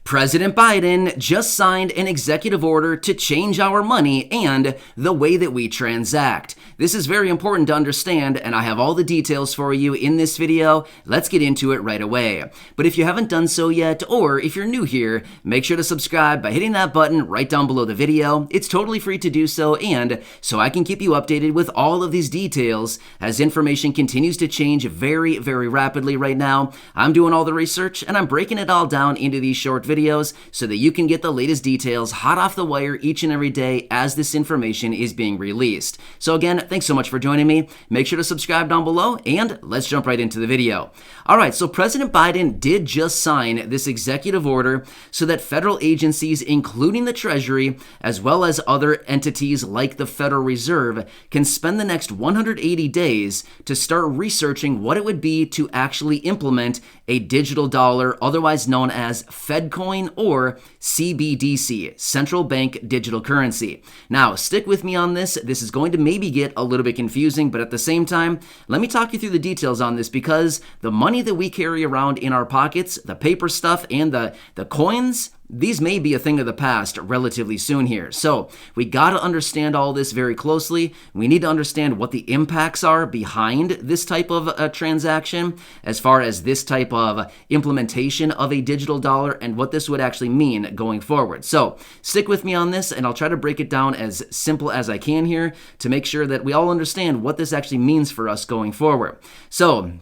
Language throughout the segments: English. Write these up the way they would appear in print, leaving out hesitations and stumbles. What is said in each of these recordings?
President Biden just signed an executive order to change our money and the way that we transact. This is very important to understand, and I have all the details for you in this video. Let's get into it right away. But if you haven't done so yet, or if you're new here, make sure to subscribe by hitting that button right down below the video. It's totally free to do so, and so I can keep you updated with all of these details as information continues to change very, very rapidly right now. I'm doing all the research, and I'm breaking it all down into these short videos so that you can get the latest details hot off the wire each and every day as this information is being released. So again, thanks so much for joining me. Make sure to subscribe down below, and let's jump right into the video. All right, so President Biden did just sign this executive order so that federal agencies, including the Treasury, as well as other entities like the Federal Reserve, can spend the next 180 days to start researching what it would be to actually implement a digital dollar, otherwise known as FedCoin or CBDC, Central Bank Digital Currency. Now, stick with me on this. This is going to maybe get a little bit confusing, but at the same time, let me talk you through the details on this, because the money that we carry around in our pockets, the paper stuff and the coins, these may be a thing of the past relatively soon here. So we got to understand all this very closely. We need to understand what the impacts are behind this type of a transaction, as far as this type of implementation of a digital dollar and what this would actually mean going forward. So stick with me on this, and I'll try to break it down as simple as I can here to make sure that we all understand what this actually means for us going forward. So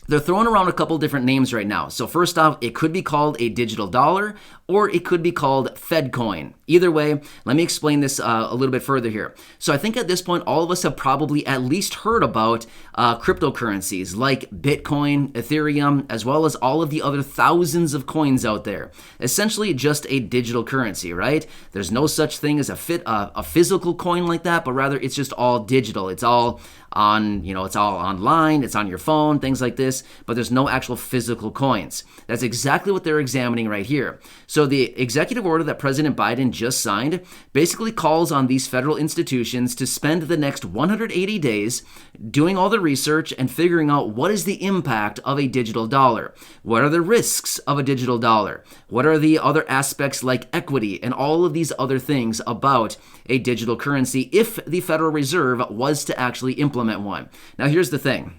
they're throwing around a couple different names right now. So first off, it could be called a digital dollar, or it could be called FedCoin. Either way, let me explain this a little bit further here. So I think at this point, all of us have probably at least heard about cryptocurrencies like Bitcoin, Ethereum, as well as all of the other thousands of coins out there. Essentially just a digital currency, right? There's no such thing as a physical coin like that, but rather it's just all digital. It's all on, it's all online, it's on your phone, things like this, but there's no actual physical coins. That's exactly what they're examining right here. So the executive order that President Biden just signed basically calls on these federal institutions to spend the next 180 days doing all the research and figuring out what is the impact of a digital dollar. What are the risks of a digital dollar? What are the other aspects like equity and all of these other things about a digital currency if the Federal Reserve was to actually implement one? Now, here's the thing.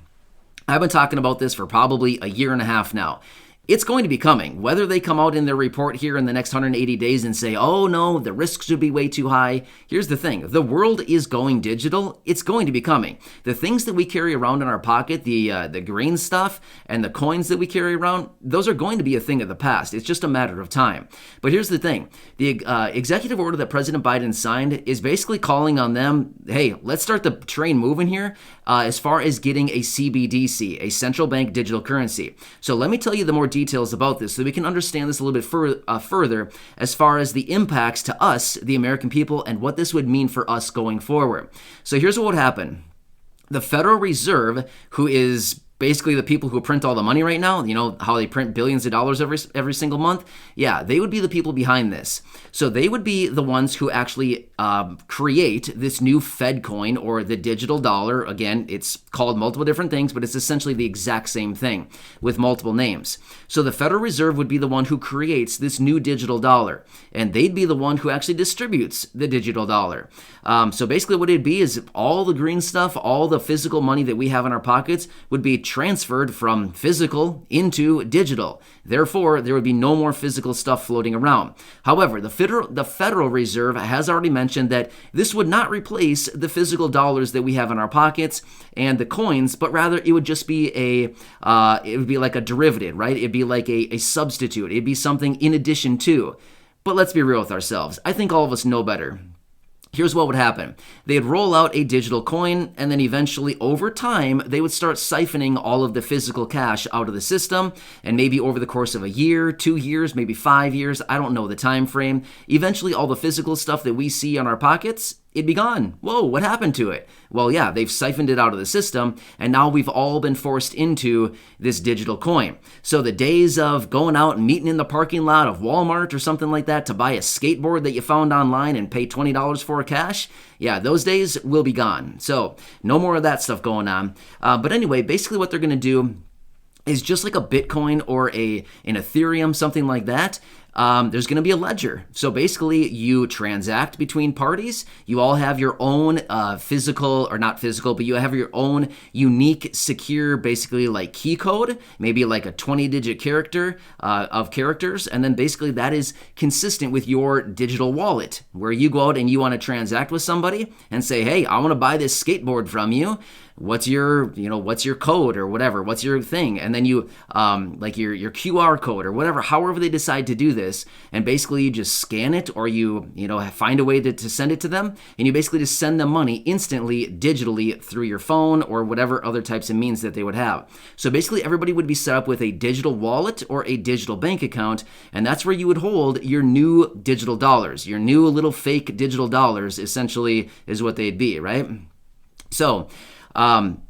I've been talking about this for probably a year and a half now. It's going to be coming. Whether they come out in their report here in the next 180 days and say, oh no, the risks should be way too high. Here's the thing. The world is going digital. It's going to be coming. The things that we carry around in our pocket, the green stuff and the coins that we carry around, those are going to be a thing of the past. It's just a matter of time. But here's the thing. The executive order that President Biden signed is basically calling on them, hey, let's start the train moving here as far as getting a CBDC, a central bank digital currency. So let me tell you the more details about this so we can understand this a little bit further as far as the impacts to us, the American people, and what this would mean for us going forward. So here's what would happen. The Federal Reserve, who is basically the people who print all the money right now, how they print billions of dollars every single month, yeah, they would be the people behind this. So they would be the ones who actually create this new Fed coin, or the digital dollar. Again, it's called multiple different things, but it's essentially the exact same thing with multiple names. So the Federal Reserve would be the one who creates this new digital dollar, and they'd be the one who actually distributes the digital dollar. So basically what it'd be is all the green stuff, all the physical money that we have in our pockets would be transferred from physical into digital. Therefore, there would be no more physical stuff floating around. However, the Federal Reserve has already mentioned that this would not replace the physical dollars that we have in our pockets and the coins, but rather it would just be it would be like a derivative, right? It'd be like a substitute. It'd be something in addition to. But let's be real with ourselves. I think all of us know better. Here's what would happen. They'd roll out a digital coin, and then eventually over time, they would start siphoning all of the physical cash out of the system, and maybe over the course of a year, 2 years, maybe 5 years, I don't know the time frame, eventually all the physical stuff that we see on our pockets, it'd be gone. Whoa, what happened to it? Well, yeah, they've siphoned it out of the system, and now we've all been forced into this digital coin. So the days of going out and meeting in the parking lot of Walmart or something like that to buy a skateboard that you found online and pay $20 for cash, yeah, those days will be gone. So no more of that stuff going on. But anyway, basically what they're going to do is just like a Bitcoin or an Ethereum, something like that. there's going to be a ledger. So basically, you transact between parties. You all have your own physical, or not physical, but you have your own unique, secure, basically like key code, maybe like a 20-digit character of characters. And then basically that is consistent with your digital wallet, where you go out and you want to transact with somebody and say, hey, I want to buy this skateboard from you. What's your code or whatever? What's your thing? And then you, like your QR code or whatever, however they decide to do this. And basically you just scan it, or you find a way to send it to them. And you basically just send them money instantly, digitally through your phone or whatever other types of means that they would have. So basically everybody would be set up with a digital wallet or a digital bank account. And that's where you would hold your new digital dollars. Your new little fake digital dollars essentially is what they'd be, right? So,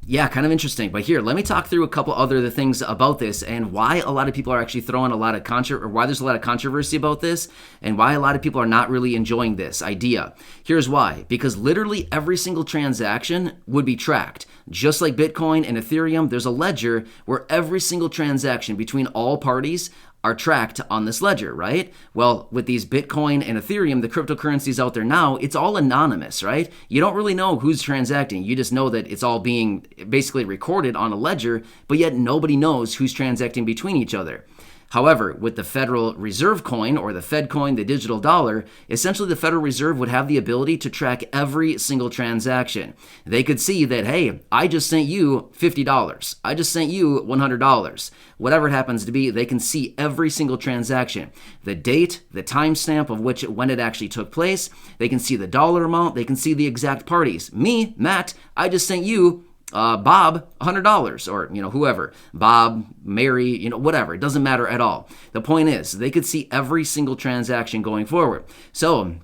yeah, kind of interesting. But here, let me talk through a couple other things about this and why a lot of people are actually throwing a lot of why there's a lot of controversy about this, and why a lot of people are not really enjoying this idea. Here's why. Because literally every single transaction would be tracked. Just like Bitcoin and Ethereum, there's a ledger where every single transaction between all parties are tracked on this ledger, right? Well, with these Bitcoin and Ethereum, the cryptocurrencies out there now, it's all anonymous, right? You don't really know who's transacting. You just know that it's all being basically recorded on a ledger, but yet nobody knows who's transacting between each other. However, with the Federal Reserve coin, or the Fed coin, the digital dollar, essentially the Federal Reserve would have the ability to track every single transaction. They could see that, hey, I just sent you $50. I just sent you $100. Whatever it happens to be, they can see every single transaction. The date, the timestamp of when it actually took place. They can see the dollar amount. They can see the exact parties. Me, Matt, I just sent you Bob, $100, or, whoever, Bob, Mary, whatever. It doesn't matter at all. The point is, they could see every single transaction going forward. So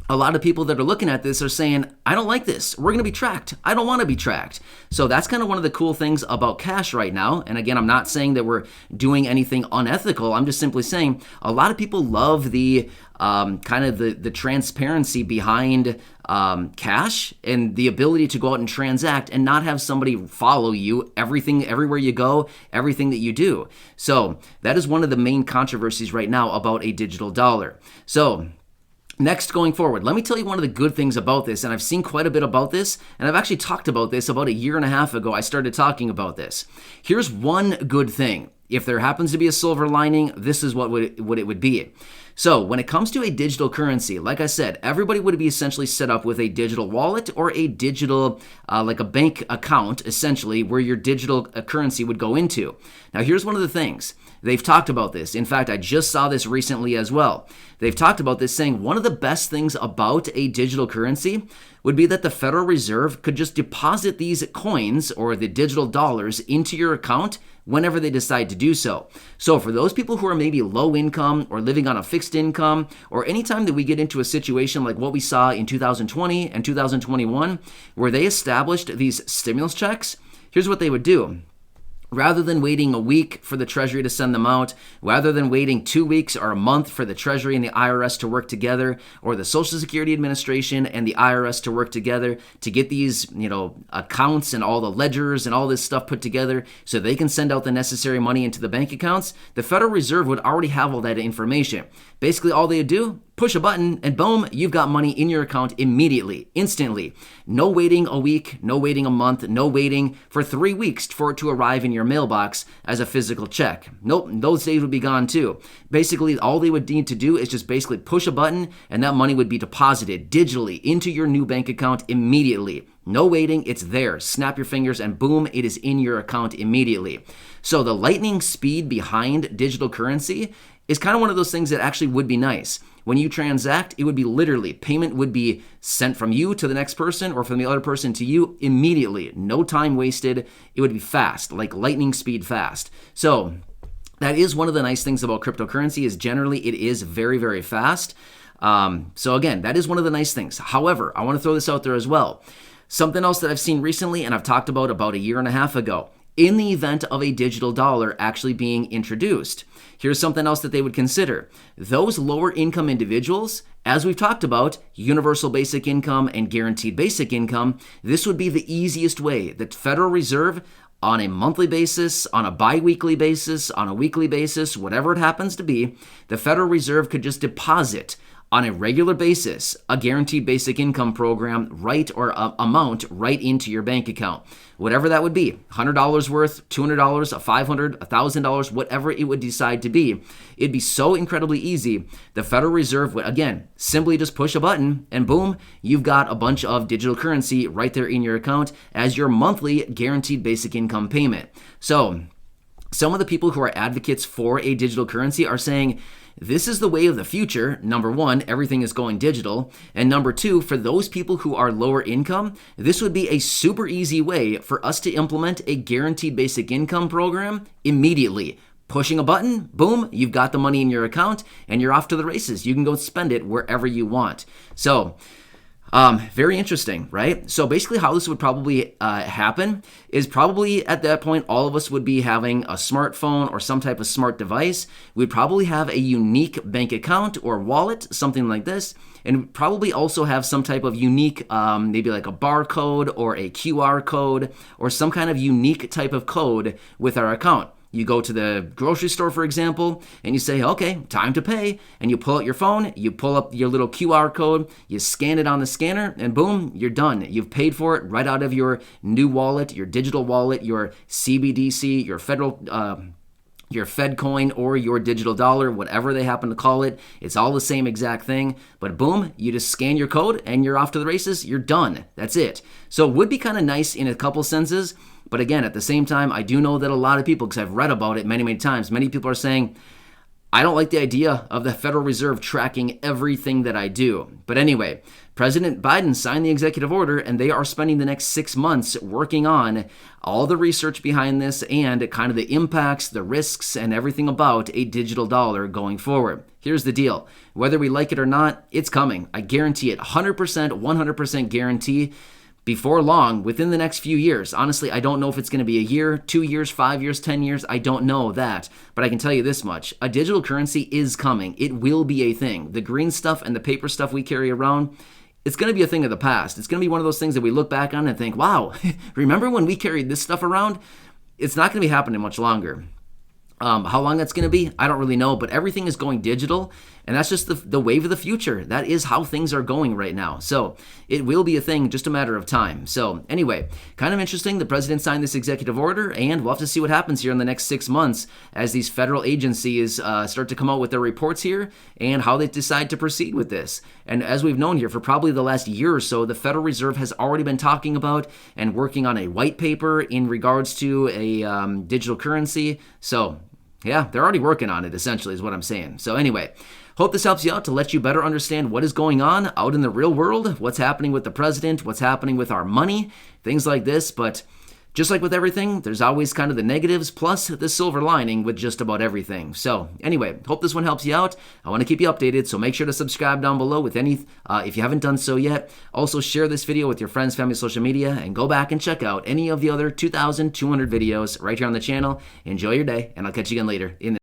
a lot of people that are looking at this are saying, I don't like this. We're going to be tracked. I don't want to be tracked. So that's kind of one of the cool things about cash right now. And again, I'm not saying that we're doing anything unethical. I'm just simply saying a lot of people love the kind of the transparency behind cash and the ability to go out and transact and not have somebody follow you everywhere you go, everything that you do. So that is one of the main controversies right now about a digital dollar. So next, going forward, let me tell you one of the good things about this, and I've seen quite a bit about this, and I've actually talked about this about a year and a half ago. I started talking about this. Here's one good thing. If there happens to be a silver lining, this is what it would be. So when it comes to a digital currency, like I said, everybody would be essentially set up with a digital wallet or a digital, like a bank account, essentially, where your digital currency would go into. Now, here's one of the things. They've talked about this. In fact, I just saw this recently as well. They've talked about this, saying one of the best things about a digital currency would be that the Federal Reserve could just deposit these coins or the digital dollars into your account whenever they decide to do so. So for those people who are maybe low income or living on a fixed income, or anytime that we get into a situation like what we saw in 2020 and 2021, where they established these stimulus checks, here's what they would do. Rather than waiting a week for the Treasury to send them out, rather than waiting 2 weeks or a month for the Treasury and the IRS to work together, or the Social Security Administration and the IRS to work together to get these, accounts and all the ledgers and all this stuff put together so they can send out the necessary money into the bank accounts, the Federal Reserve would already have all that information. Basically, all they would do, push a button, and boom, you've got money in your account immediately, instantly. No waiting a week, no waiting a month, no waiting for 3 weeks for it to arrive in your mailbox as a physical check. Nope, those days would be gone too. Basically, all they would need to do is just basically push a button, and that money would be deposited digitally into your new bank account immediately. No waiting, it's there. Snap your fingers and boom, it is in your account immediately. So the lightning speed behind digital currency is kind of one of those things that actually would be nice. When you transact, it would be literally, payment would be sent from you to the next person or from the other person to you immediately. No time wasted. It would be fast, like lightning speed fast. So that is one of the nice things about cryptocurrency, is generally it is very, very fast. So again, that is one of the nice things. However, I want to throw this out there as well. Something else that I've seen recently, and I've talked about a year and a half ago, in the event of a digital dollar actually being introduced, here's something else that they would consider. Those lower income individuals, as we've talked about, universal basic income and guaranteed basic income, this would be the easiest way. The Federal Reserve on a monthly basis, on a bi-weekly basis, on a weekly basis, whatever it happens to be, the Federal Reserve could just deposit on a regular basis a guaranteed basic income program amount right into your bank account. Whatever that would be, $100 worth, $200, $500, $1,000, whatever it would decide to be. It'd be so incredibly easy. The Federal Reserve would, again, simply just push a button and boom, you've got a bunch of digital currency right there in your account as your monthly guaranteed basic income payment. So some of the people who are advocates for a digital currency are saying, this is the way of the future. Number one, everything is going digital. And number two, for those people who are lower income, this would be a super easy way for us to implement a guaranteed basic income program immediately. Pushing a button, boom, you've got the money in your account and you're off to the races. You can go spend it wherever you want. So, very interesting, right? So basically how this would probably happen is probably at that point, all of us would be having a smartphone or some type of smart device. We'd probably have a unique bank account or wallet, something like this, and probably also have some type of unique, maybe like a barcode or a QR code or some kind of unique type of code with our account. You go to the grocery store, for example, and you say, okay, time to pay. And you pull out your phone, you pull up your little QR code, you scan it on the scanner, and boom, you're done. You've paid for it right out of your new wallet, your digital wallet, your CBDC, your federal, your Fed coin or your digital dollar, whatever they happen to call it. It's all the same exact thing. But boom, you just scan your code and you're off to the races. You're done. That's it. So it would be kind of nice in a couple senses. But again, at the same time, I do know that a lot of people, because I've read about it many, many times, many people are saying, I don't like the idea of the Federal Reserve tracking everything that I do. But anyway, President Biden signed the executive order, and they are spending the next 6 months working on all the research behind this and kind of the impacts, the risks, and everything about a digital dollar going forward. Here's the deal. Whether we like it or not, it's coming. I guarantee it. 100%, 100% guarantee. Before long, within the next few years. Honestly, I don't know if it's going to be a year, 2 years, 5 years, 10 years. I don't know that. But I can tell you this much. A digital currency is coming. It will be a thing. The green stuff and the paper stuff we carry around, it's going to be a thing of the past. It's going to be one of those things that we look back on and think, wow, remember when we carried this stuff around? It's not going to be happening much longer. How long that's going to be, I don't really know, but everything is going digital, and that's just the wave of the future. That is how things are going right now. So it will be a thing, just a matter of time. So anyway, kind of interesting. The president signed this executive order, and we'll have to see what happens here in the next 6 months as these federal agencies start to come out with their reports here and how they decide to proceed with this. And as we've known here for probably the last year or so, the Federal Reserve has already been talking about and working on a white paper in regards to a digital currency. So yeah, they're already working on it, essentially, is what I'm saying. So anyway, hope this helps you out to let you better understand what is going on out in the real world, what's happening with the president, what's happening with our money, things like this. But just like with everything, there's always kind of the negatives plus the silver lining with just about everything. So anyway, hope this one helps you out. I want to keep you updated, so make sure to subscribe down below with if you haven't done so yet. Also share this video with your friends, family, social media, and go back and check out any of the other 2,200 videos right here on the channel. Enjoy your day, and I'll catch you again later in the